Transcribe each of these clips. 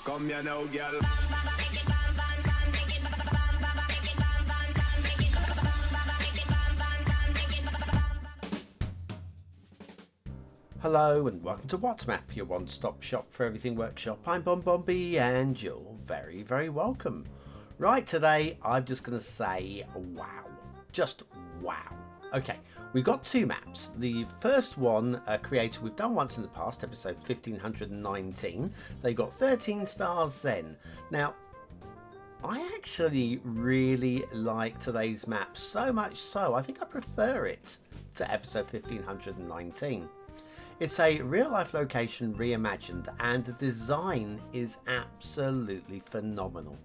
Come here now, girl. Hello and welcome to WhatMap, your one-stop shop for everything workshop. I'm BonBonB and you're very, very welcome. Right, today I'm just going to say wow. Just wow. Okay, we've got two maps. The first one created, we've done once in the past, episode 1519. They got 13 stars then. Now, I actually really like today's map, so much so I think I prefer it to episode 1519. It's a real-life location reimagined and the design is absolutely phenomenal.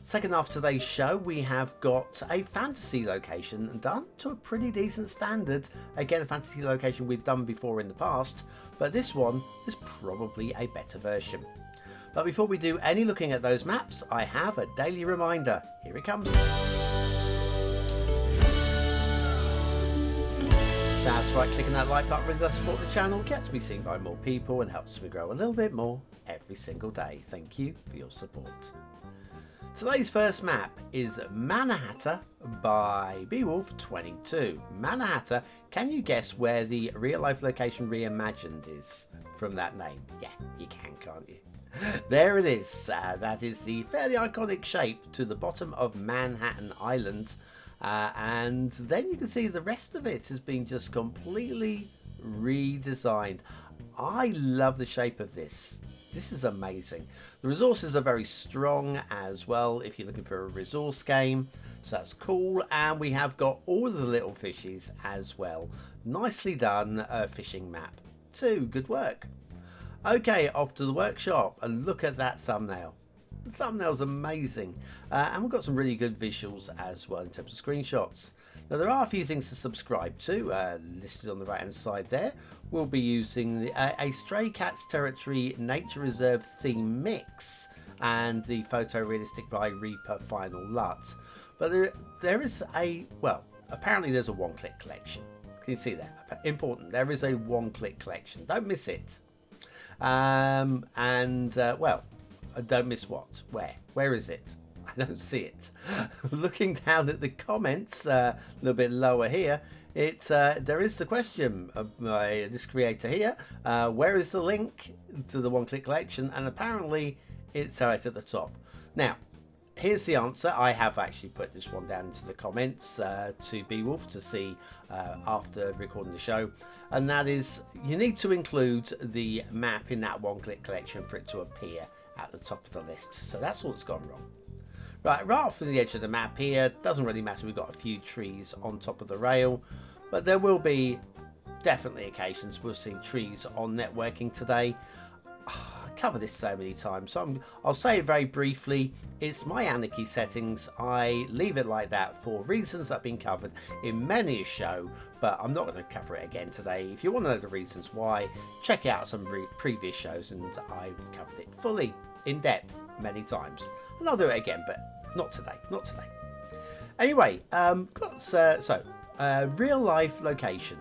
Second half of today's show, we have got a fantasy location done to a pretty decent standard. Again, a fantasy location we've done before in the past, but this one is probably a better version. But before we do any looking at those maps, I have a daily reminder. Here it comes. That's right, clicking that like button really does support the channel, gets me seen by more people and helps me grow a little bit more every single day. Thank you for your support. Today's first map is Manhatta by Beowulf 22. Manhatta, can you guess where the real life location reimagined is from that name? Yeah, you can, can't you? There it is. That is the fairly iconic shape to the bottom of Manhattan Island. And then you can see the rest of it has been just completely redesigned. I love the shape of this. This is amazing. The resources are very strong as well if you're looking for a resource game. So that's cool. And we have got all of the little fishies as well. Nicely done fishing map too. Good work. Okay, off to the workshop and look at that thumbnail. The thumbnail's amazing, and we've got some really good visuals as well in terms of screenshots. Now there are a few things to subscribe to listed on the right hand side there. We'll be using a Stray Cats Territory Nature Reserve theme mix and the photorealistic by Reaper Final LUT. But there is a, well, apparently there's a one-click collection. Can you see that? Important, there is a one-click collection. Don't miss it. Well, don't miss what? Where is it? I don't see it. Looking down at the comments, a little bit lower here, there is the question by this creator here. Where is the link to the one-click collection? And apparently it's right at the top. Now, here's the answer. I have actually put this one down into the comments to Beowulf to see after recording the show. And that is, you need to include the map in that one-click collection for it to appear at the top of the list. So that's all that's gone wrong. Right off the edge of the map here, doesn't really matter, we've got a few trees on top of the rail, but there will be definitely occasions we'll see trees on networking today. I cover this so many times, so I'll say it very briefly. It's my Anarchy settings. I leave it like that for reasons that have been covered in many a show, but I'm not going to cover it again today. If you want to know the reasons why, check out some previous shows and I've covered it fully in depth many times. And I'll do it again, but not today, not today. Anyway, real life location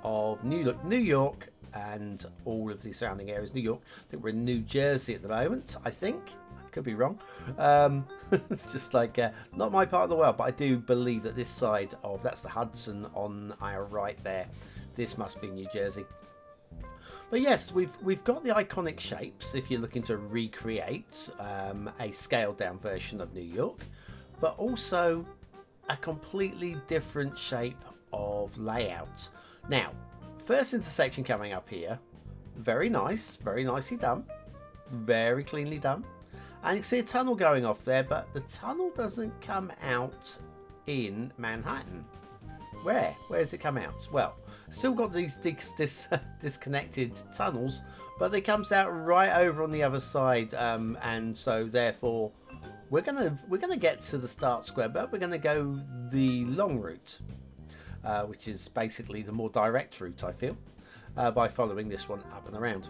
of New York and all of the surrounding areas. New York, I think we're in New Jersey at the moment, I think. I could be wrong. It's just like not my part of the world, but I do believe that this side of, that's the Hudson on our right there. This must be New Jersey. But yes, we've got the iconic shapes if you're looking to recreate a scaled down version of New York, but also a completely different shape of layout. Now, first intersection coming up here, very nice, very nicely done, very cleanly done. And you can see a tunnel going off there, but the tunnel doesn't come out in Manhattan. Where does it come out? Well, still got these disconnected tunnels, but it comes out right over on the other side, and so therefore we're gonna get to the start square, but we're gonna go the long route, which is basically the more direct route, I feel, by following this one up and around.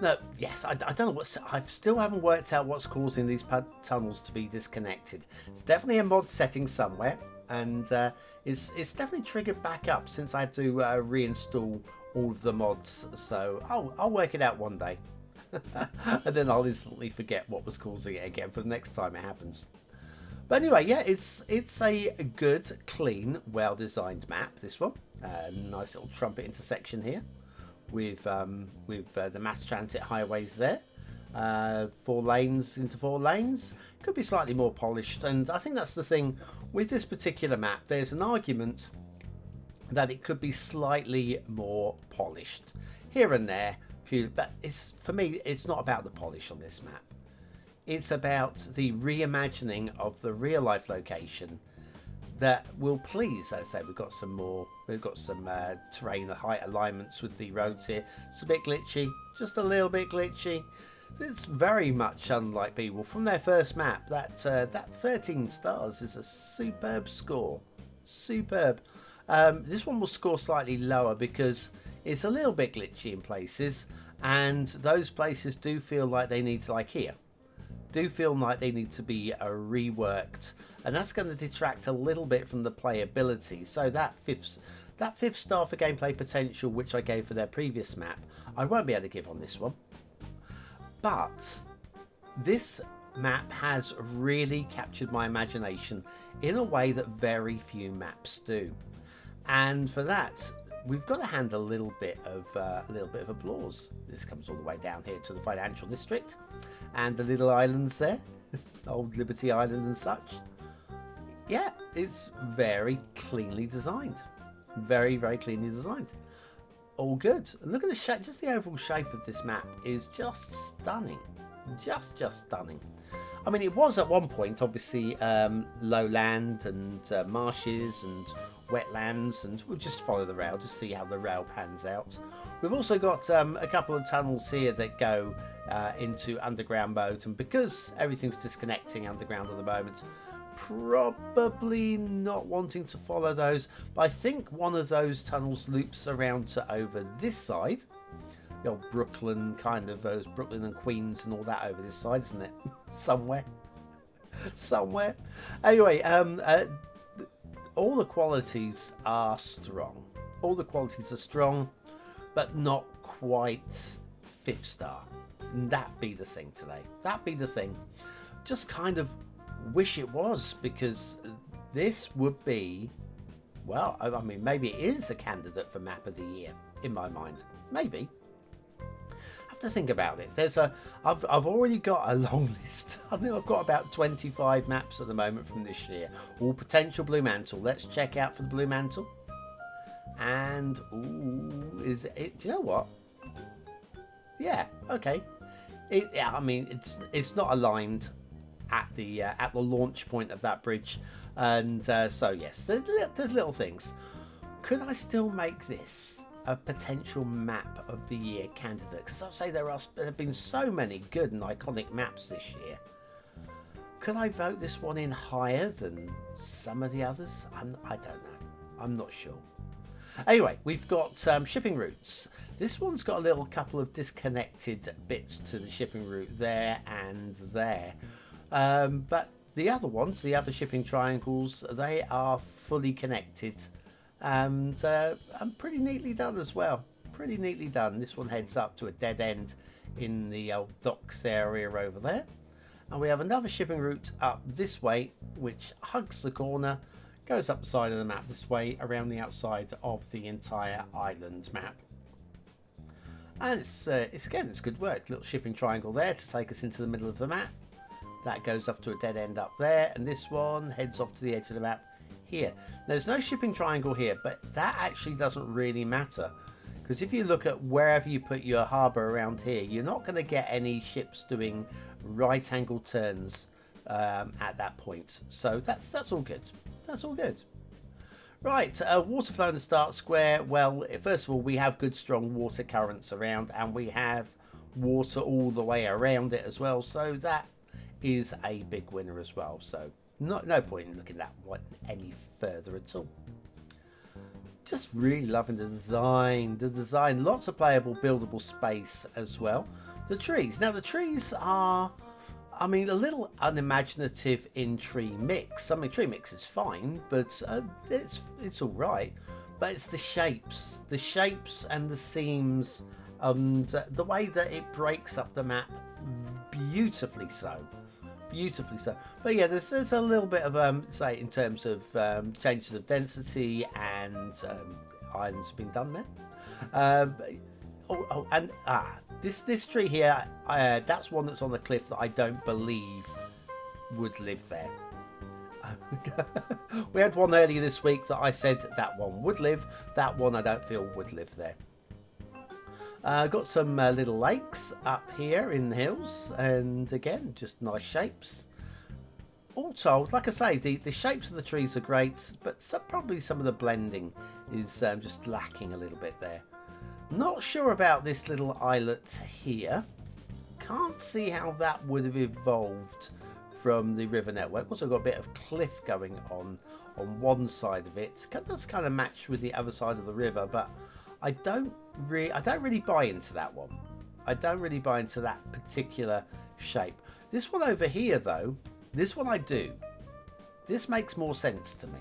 No, yes, I don't know I still haven't worked out what's causing these tunnels to be disconnected. It's definitely a mod setting somewhere, and it's definitely triggered back up since I had to reinstall all of the mods. So I'll work it out one day. And then I'll instantly forget what was causing it again for the next time it happens. But anyway, yeah, it's a good, clean, well-designed map, this one. Nice little trumpet intersection here with the mass transit highways there. 4 lanes into 4 lanes. Could be slightly more polished, and I think that's the thing with this particular map. There's an argument that it could be slightly more polished here and there, but for me, it's not about the polish on this map. It's about the reimagining of the real life location that will please. As I say, we've got some terrain height alignments with the roads here. It's a bit glitchy, just a little bit glitchy. It's very much unlike Beowulf from their first map. That 13 stars is a superb score. Superb. This one will score slightly lower because it's a little bit glitchy in places, and those places do feel like they need to, like here, do feel like they need to be reworked, and that's going to detract a little bit from the playability. So that fifth star for gameplay potential, which I gave for their previous map, I won't be able to give on this one. But this map has really captured my imagination in a way that very few maps do, and for that we've got to hand a little bit of applause. This comes all the way down here to the financial district and the little islands there, Old Liberty Island and such. Yeah, it's very cleanly designed, very cleanly designed. All good. And look at the shape, just the overall shape of this map is just stunning, just stunning. I mean, it was at one point obviously lowland and marshes and wetlands, and we'll just follow the rail, just see how the rail pans out. We've also got a couple of tunnels here that go into underground mode, and because everything's disconnecting underground at the moment, probably not wanting to follow those, but I think one of those tunnels loops around to over this side, the old Brooklyn kind of, those Brooklyn and Queens and all that over this side, isn't it? somewhere anyway, all the qualities are strong, but not quite 5th star. And that be the thing today, just kind of wish it was, because this would be, well, I mean, maybe it is a candidate for map of the year in my mind. Maybe. Have to think about it. I've already got a long list. I think I've got about 25 maps at the moment from this year, all potential Blue Mantle. Let's check out for the Blue Mantle. And is it? Do you know what? Yeah. Okay. I mean, it's not aligned at the launch point of that bridge, and so yes, there's little things. Could I still make this a potential map of the year candidate? Because I'll say there have been so many good and iconic maps this year. Could I vote this one in higher than some of the others? I don't know. I'm not sure. Anyway, we've got shipping routes. This one's got a little couple of disconnected bits to the shipping route there and there. But the other ones, the other shipping triangles, they are fully connected and pretty neatly done as well. Pretty neatly done. This one heads up to a dead end in the old docks area over there. And we have another shipping route up this way, which hugs the corner, goes up the side of the map this way, around the outside of the entire island map. And it's good work. Little shipping triangle there to take us into the middle of the map. That goes up to a dead end up there, and this one heads off to the edge of the map here. There's no shipping triangle here, but that actually doesn't really matter, because if you look at wherever you put your harbour around here, you're not going to get any ships doing right angle turns at that point. So that's all good. That's all good. Right, water flow in the start square. Well, first of all, we have good strong water currents around, and we have water all the way around it as well, so that is a big winner as well. So no point in looking at one any further at all. Just really loving the design. Lots of playable buildable space as well. The trees, now the trees are, I mean, a little unimaginative in tree mix. I mean, tree mix is fine, but it's all right. But it's the shapes and the seams and the way that it breaks up the map beautifully so. Beautifully so. But yeah, there's a little bit of say in terms of changes of density and islands have been done there. This tree here, that's one that's on the cliff that I don't believe would live there. We had one earlier this week that I said that one would live. That one I don't feel would live there. Got some little lakes up here in the hills, and again, just nice shapes. All told, like I say, the shapes of the trees are great, but probably some of the blending is just lacking a little bit there. Not sure about this little islet here. Can't see how that would have evolved from the river network. Also got a bit of cliff going on one side of it. That's kind of matched with the other side of the river, but I don't really buy into that one. I don't really buy into that particular shape. This one over here though, this one I do. This makes more sense to me.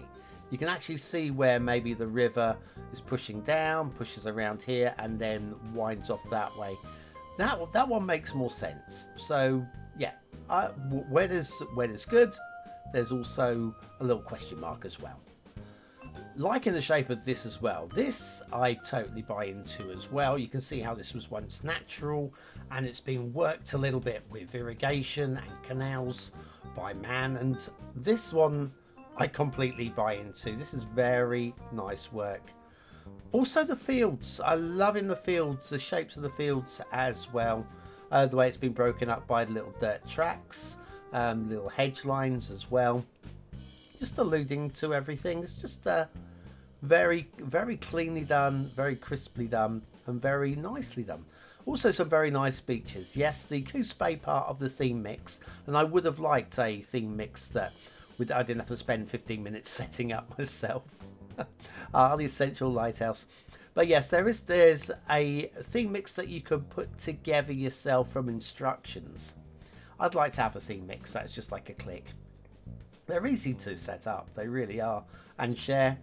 You can actually see where maybe the river is pushing down, pushes around here, and then winds off that way. That one makes more sense. So yeah, where there's good, there's also a little question mark as well. Liking the shape of this as well. This I totally buy into as well. You can see how this was once natural, and it's been worked a little bit with irrigation and canals by man, and this one I completely buy into. This is very nice work. Also the fields, I love in the fields, the shapes of the fields as well. The way it's been broken up by the little dirt tracks, little hedge lines as well. Just alluding to everything. It's just very, very cleanly done, very crisply done, and very nicely done. Also some very nice beaches. Yes, the Goose Bay part of the theme mix, and I would have liked a theme mix that I didn't have to spend 15 minutes setting up myself. The Essential Lighthouse. But yes, there's a theme mix that you can put together yourself from instructions. I'd like to have a theme mix that's just like a click. They're easy to set up, they really are, and share.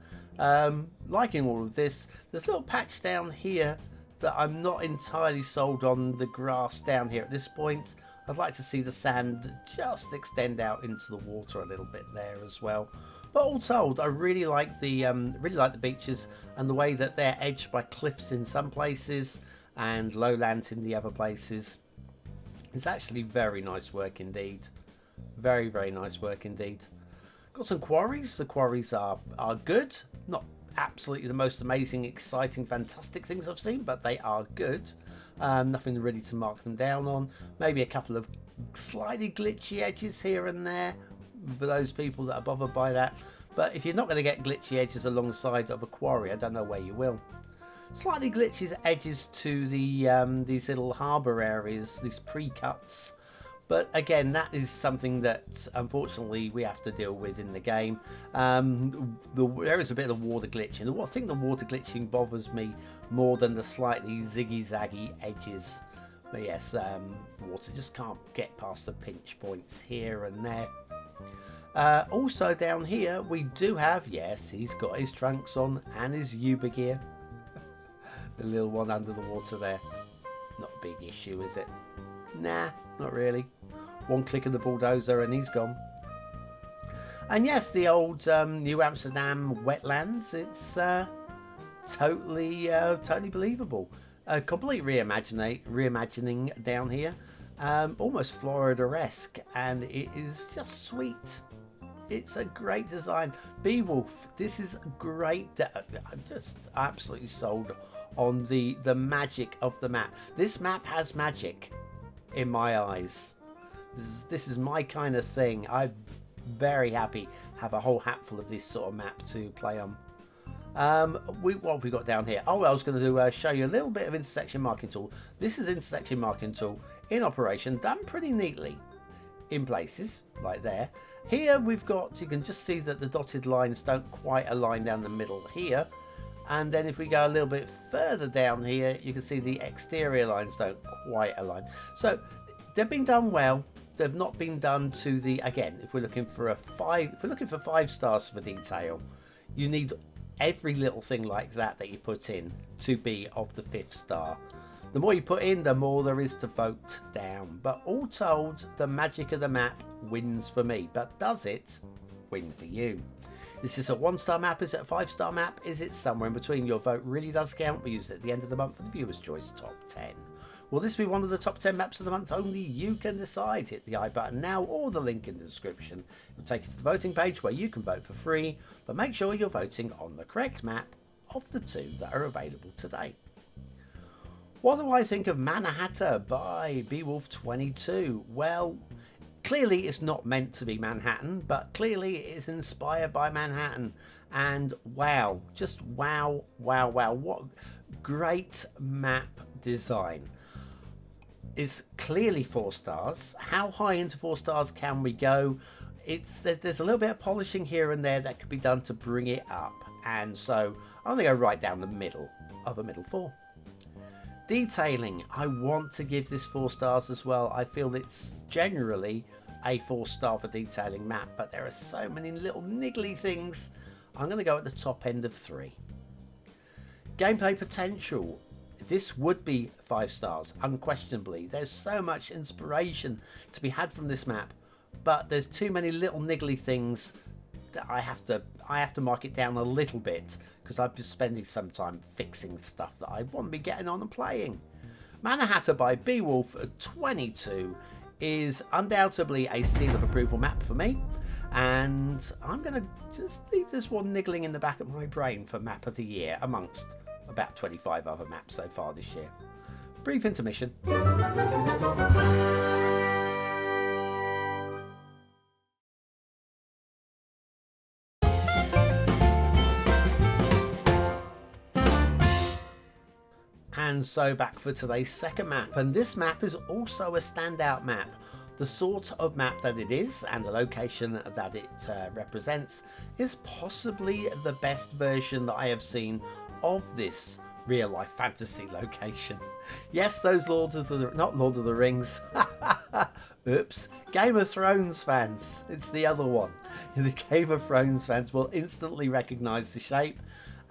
Liking all of this. There's a little patch down here that I'm not entirely sold on the grass down here at this point. I'd like to see the sand just extend out into the water a little bit there as well. But all told, I really like the beaches and the way that they're edged by cliffs in some places and lowland in the other places. It's actually very nice work indeed. Very, very nice work indeed. Got some quarries. The quarries are good. Not absolutely the most amazing, exciting, fantastic things I've seen, but they are good. Nothing really to mark them down on. Maybe a couple of slightly glitchy edges here and there for those people that are bothered by that. But if you're not going to get glitchy edges alongside of a quarry, I don't know where you will. Slightly glitchy edges to the these little harbour areas, these pre-cuts. But again, that is something that unfortunately we have to deal with in the game. There is a bit of water glitching. I think the water glitching bothers me more than the slightly ziggy-zaggy edges. But yes, water just can't get past the pinch points here and there. Also down here we do have, yes, he's got his trunks on and his Uber gear. The little one under the water there. Not a big issue, is it? Nah, not really. One click of the bulldozer and he's gone. And yes, the old New Amsterdam Wetlands, it's totally believable. A complete reimagining down here. Almost Florida-esque, and it is just sweet. It's a great design. Beowulf, this is great. I'm just absolutely sold on the magic of the map. This map has magic in my eyes. This is my kind of thing. I'm very happy to have a whole hatful of this sort of map to play on. What have we got down here? Oh, I was going to show you a little bit of intersection marking tool. This is intersection marking tool in operation, done pretty neatly in places like there. Here we've got, you can just see that the dotted lines don't quite align down the middle here. And then if we go a little bit further down here, you can see the exterior lines don't quite align. So they've been done well. They've not been done to the, again, if we're looking for 5 stars for detail, you need every little thing like that you put in to be of the 5th star. The more you put in, the more there is to vote down. But all told, the magic of the map wins for me. But does it win for you? Is this a 1-star map? Is it a 5-star map? Is it somewhere in between? Your vote really does count. We use it at the end of the month for the Viewer's Choice Top 10. Will this be one of the top 10 maps of the month? Only you can decide. Hit the I button now or the link in the description. It will take you to the voting page where you can vote for free. But make sure you're voting on the correct map of the 2 that are available today. What do I think of Manahatta by Beowulf 22? Well, clearly it's not meant to be Manhattan, but clearly it is inspired by Manhattan. And wow, just wow, wow, wow. What great map design. It's clearly 4 stars. How high into 4 stars can we go? There's a little bit of polishing here and there that could be done to bring it up. And so I'm going to go right down the middle of a middle 4. Detailing, I want to give this 4 stars as well. I feel it's generally a 4-star for detailing map, but there are so many little niggly things. I'm going to go at the top end of 3. Gameplay potential, this would be 5 stars, unquestionably. There's so much inspiration to be had from this map, but there's too many little niggly things that I have to mark it down a little bit, because I've been spending some time fixing stuff that I want to be getting on and playing. Manahatta by Beowulf 22 is undoubtedly a seal of approval map for me, and I'm going to just leave this one niggling in the back of my brain for map of the year amongst about 25 other maps so far this year. Brief intermission. And so back for today's second map, and this map is also a standout map. The sort of map that it is and the location that it represents is possibly the best version that I have seen of this real life fantasy location. Yes, those not Lord of the Rings, oops, Game of Thrones fans, it's the other one. The Game of Thrones fans will instantly recognize the shape.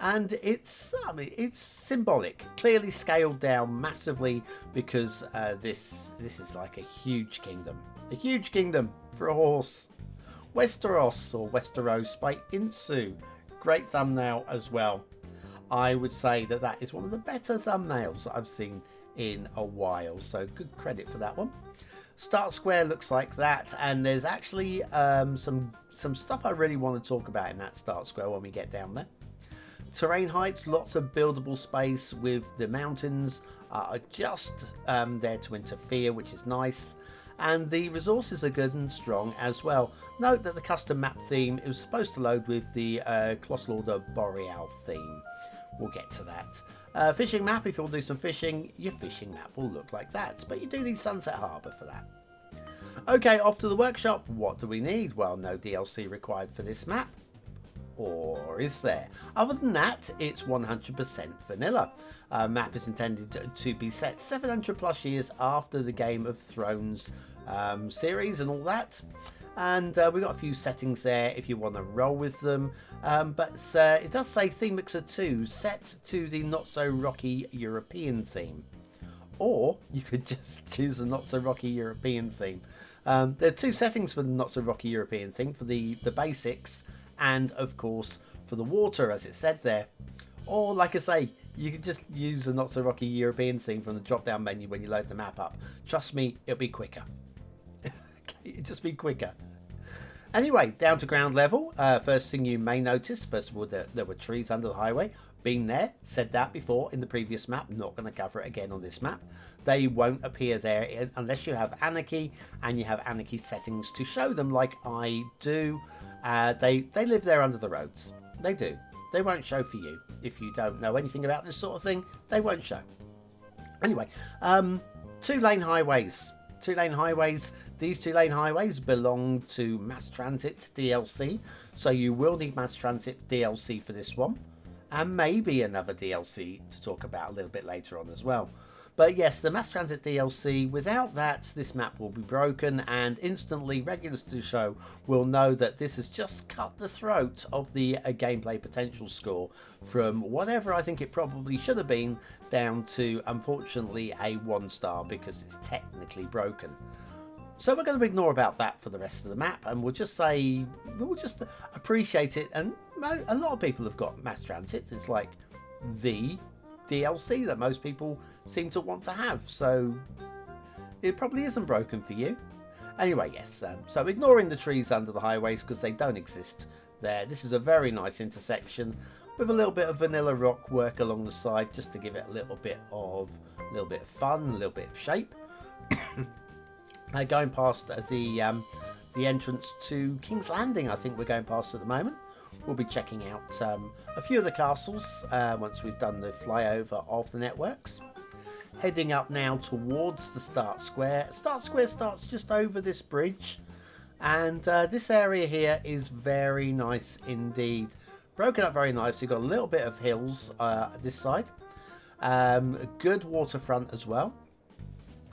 And it's symbolic, clearly scaled down massively, because this is like a huge kingdom for a horse. Westeros, or Westeros by Insu, great thumbnail as well. I would say that is one of the better thumbnails that I've seen in a while, so good credit for that one. Start square looks like that, and there's actually some stuff I really want to talk about in that start square when we get down there. Terrain heights, lots of buildable space with the mountains are just there to interfere, which is nice. And the resources are good and strong as well. Note that the custom map theme, it was supposed to load with the Closlorder Boreal theme. We'll get to that. Fishing map, if you want to do some fishing, your fishing map will look like that. But you do need Sunset Harbour for that. Okay, off to the workshop. What do we need? Well, no DLC required for this map. Or is there? Other than that, it's 100% vanilla. Map is intended to be set 700 plus years after the Game of Thrones series and all that. And we've got a few settings there if you want to roll with them. But it does say Theme Mixer 2 set to the not so rocky European theme. Or you could just choose the not so rocky European theme. There are 2 settings for the not so rocky European theme, for the basics, and of course for the water, as it said there. Or like I say, you can just use the not so rocky European theme from the drop down menu when you load the map up. Trust me, it'll be quicker. It'll just be quicker. Anyway, down to ground level. First thing you may notice, first of all, there were trees under the highway. Been there, said that before in the previous map. Not going to cover it again on this map. They won't appear there unless you have Anarchy, and you have Anarchy settings to show them, like I do. They live there under the roads. They do. They won't show for you. If you don't know anything about this sort of thing, they won't show. Anyway, 2-lane highways. 2-lane highways. These 2-lane highways belong to Mass Transit DLC. So you will need Mass Transit DLC for this one. And maybe another DLC to talk about a little bit later on as well. But yes, the Mass Transit DLC, without that, this map will be broken, and instantly regulars to the show will know that this has just cut the throat of the gameplay potential score from whatever I think it probably should have been down to, unfortunately, a 1-star because it's technically broken. So we're going to ignore about that for the rest of the map, and we'll just say, we'll just appreciate it. And a lot of people have got Mass Transit. It's like the DLC that most people seem to want to have, so it probably isn't broken for you. Anyway, yes, so ignoring the trees under the highways because they don't exist there. This is a very nice intersection with a little bit of vanilla rock work along the side just to give it a little bit of fun, a little bit of shape. Going past the entrance to King's Landing, I think we're going past at the moment. We'll be checking out a few of the castles once we've done the flyover of the networks. Heading up now towards the Start Square. Start Square starts just over this bridge, and this area here is very nice indeed. Broken up very nicely. Got a little bit of hills this side. A good waterfront as well.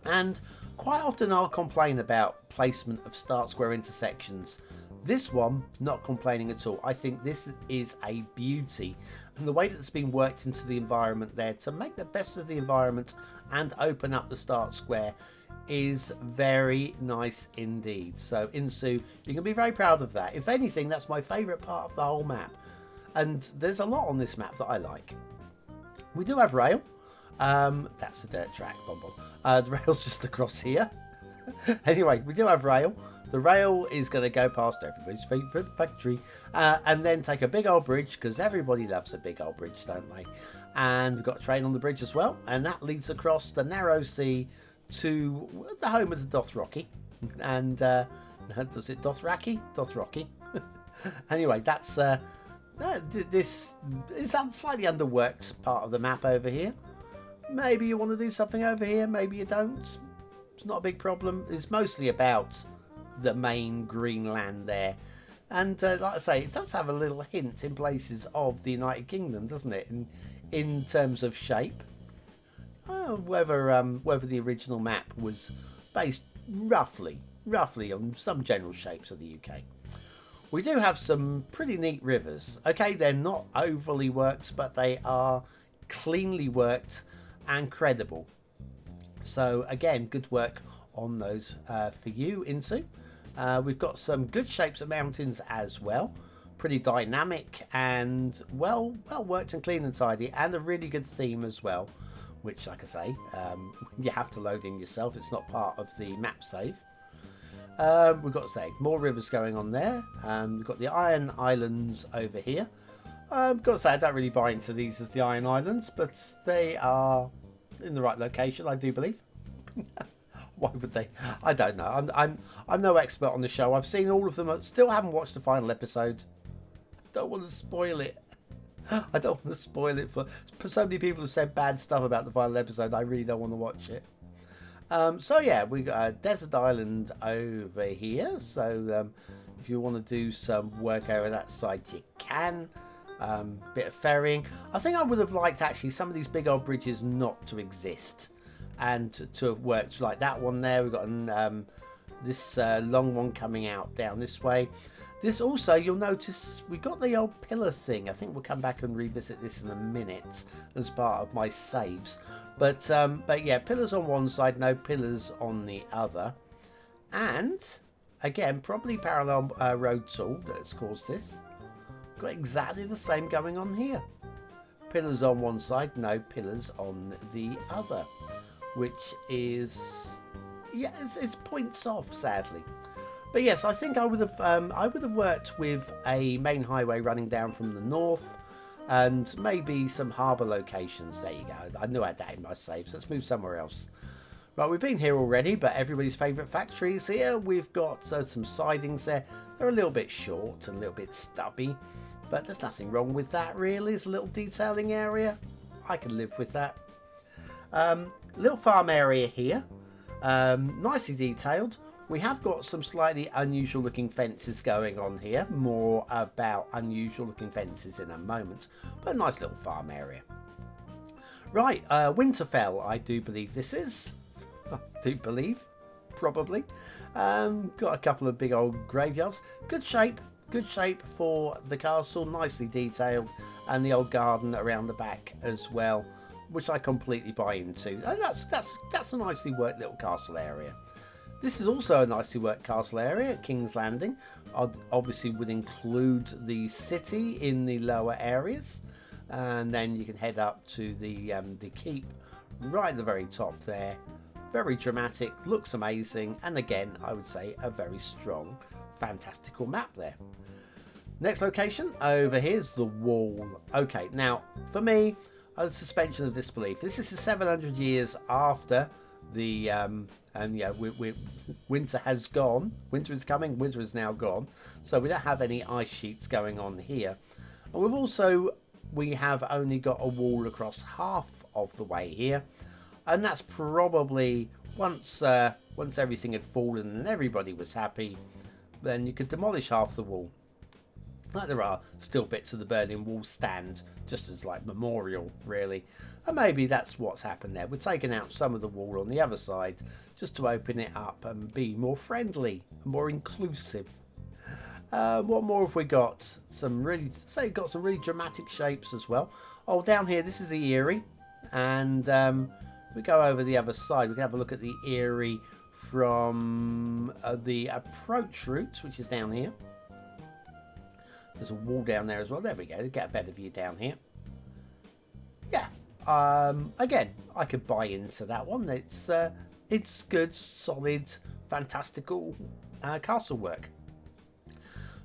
And quite often I'll complain about placement of Start Square intersections. This one, not complaining at all. I think this is a beauty. And the way that it's been worked into the environment there to make the best of the environment and open up the Start Square is very nice indeed. So Insu, you can be very proud of that. If anything, that's my favourite part of the whole map. And there's a lot on this map that I like. We do have rail. That's a dirt track, BonBon. The rail's just across here. Anyway, we do have rail. The rail is going to go past everybody's favourite factory and then take a big old bridge, because everybody loves a big old bridge, don't they? And we've got a train on the bridge as well, and that leads across the narrow sea to the home of the Dothraki. And does it Dothraki? Dothraki. Anyway, that's this is a slightly underworked part of the map over here. Maybe you want to do something over here, maybe you don't. It's not a big problem. It's mostly about the main green land there, and like I say, it does have a little hint in places of the United Kingdom, doesn't it, in terms of shape. Whether the original map was based roughly on some general shapes of the UK. We do have some pretty neat rivers. Okay, they're not overly worked, but they are cleanly worked and credible. So again, good work on those for you, Insu. We've got some good shapes of mountains as well. Pretty dynamic and well worked and clean and tidy, and a really good theme as well, which, like I say, you have to load in yourself. It's not part of the map save. We've got, say, more rivers going on there. We've got the Iron Islands over here. I've got to say, I don't really buy into these as the Iron Islands, but they are in the right location, I do believe. Why would they? I don't know. I'm no expert on the show. I've seen all of them. I still haven't watched the final episode. I don't want to spoil it. I don't want to spoil it for so many people have said bad stuff about the final episode. I really don't want to watch it. So yeah, we got a desert island over here. So if you want to do some work over that side, you can. Bit of ferrying. I think I would have liked actually some of these big old bridges not to exist, and to have worked like that one there. We've got this long one coming out down this way. This also, you'll notice we got the old pillar thing. I think we'll come back and revisit this in a minute as part of my saves. But yeah, pillars on one side, no pillars on the other. And again, probably parallel road tool that's caused this. Got exactly the same going on here. Pillars on one side, no pillars on the other, which is, yeah, it's points off, sadly. But yes, I think I would have worked with a main highway running down from the north, and maybe some harbour locations. There you go. I knew I had that in my saves. Let's move somewhere else. Right, we've been here already, but everybody's favourite factory is here. We've got some sidings there. They're a little bit short and a little bit stubby, but there's nothing wrong with that, really. It's a little detailing area. I can live with that. Little farm area here. Nicely detailed. We have got some slightly unusual looking fences going on here. More about unusual looking fences in a moment. But a nice little farm area. Right, Winterfell, I do believe this is. I do believe, probably. Got a couple of big old graveyards. Good shape for the castle, nicely detailed, and the old garden around the back as well, which I completely buy into. And that's a nicely worked little castle area. This is also a nicely worked castle area at King's Landing. Obviously would include the city in the lower areas, and then you can head up to the keep right at the very top there. Very dramatic, looks amazing, and again I would say a very strong, fantastical map there. Next location over here is the Wall. Okay, now for me, a suspension of disbelief. This is 700 years after the winter has gone. Winter is coming, winter is now gone, so we don't have any ice sheets going on here. And we have only got a wall across half of the way here, and that's probably once everything had fallen and everybody was happy, then you could demolish half the wall. Like there are still bits of the Berlin Wall stand, just as like memorial, really. And maybe that's what's happened there. We're taking out some of the wall on the other side just to open it up and be more friendly, more inclusive. What more have we got? Got some really dramatic shapes as well. Oh, down here, this is the Eyrie, and we go over the other side. We can have a look at the Eyrie from the approach route, which is down here. There's a wall down there as well. There we go. Get a better view down here. Yeah. Again, I could buy into that one. It's good, solid, fantastical castle work.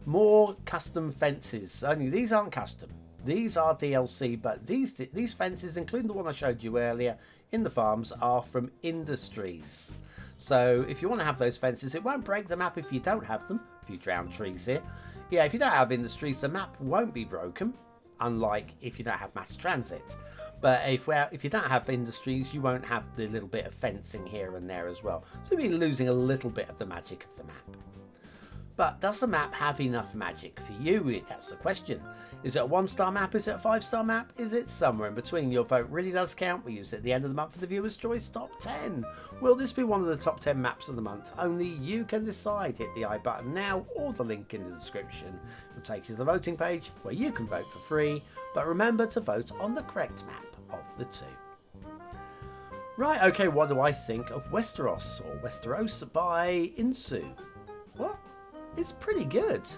More custom fences. Only these aren't custom. These are DLC, but these fences, including the one I showed you earlier in the farms, are from Industries. So if you want to have those fences, it won't break the map if you don't have them. A few drowned trees here. Yeah, if you don't have Industries, the map won't be broken, unlike if you don't have mass transit. But if you don't have Industries, you won't have the little bit of fencing here and there as well. So you'll be losing a little bit of the magic of the map. But does the map have enough magic for you? That's the question. Is it a 1-star map? Is it a 5-star map? Is it somewhere in between? Your vote really does count. We use it at the end of the month for the Viewer's Choice Top 10. Will this be one of the top 10 maps of the month? Only you can decide. Hit the I button now or the link in the description. It'll take you to the voting page where you can vote for free. But remember to vote on the correct map of the two. Right, okay, what do I think of Westeros, or Westeros by Insu? Well, it's pretty good.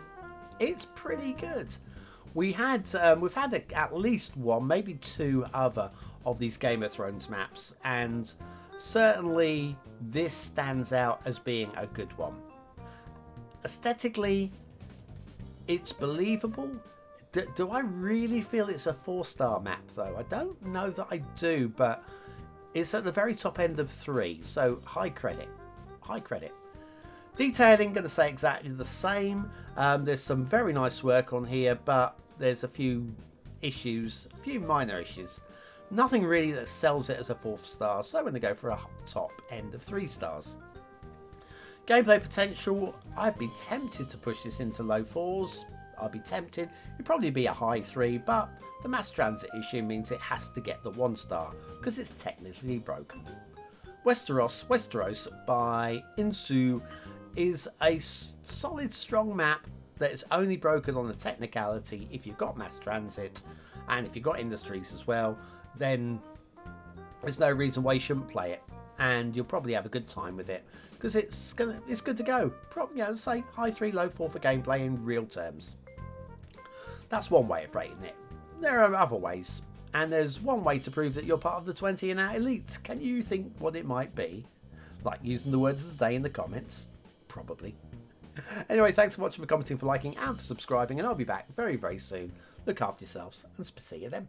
It's pretty good. We've had at least one, maybe two other of these Game of Thrones maps, and certainly this stands out as being a good one. Aesthetically, it's believable. Do I really feel it's a 4-star map though? I don't know that I do, but it's at the very top end of 3, so high credit. High credit. Detailing, going to say exactly the same. There's some very nice work on here, but there's a few issues, a few minor issues. Nothing really that sells it as a 4th star, so I'm going to go for a top end of 3 stars. Gameplay potential, I'd be tempted to push this into low 4s. I'd be tempted. It'd probably be a high 3, but the mass transit issue means it has to get the 1 star because it's technically broken. Westeros by Insu is a solid, strong map that is only broken on the technicality if you've got mass transit, and if you've got Industries as well, then there's no reason why you shouldn't play it, and you'll probably have a good time with it because it's good to go. Probably, say high 3, low 4 for gameplay in real terms. That's one way of rating it. There are other ways, and there's one way to prove that you're part of the 20 and out elite. Can you think what it might be? Like using the word of the day in the comments? Probably. Anyway, thanks for watching, for commenting, for liking, and for subscribing, and I'll be back very, very soon. Look after yourselves, and see you then.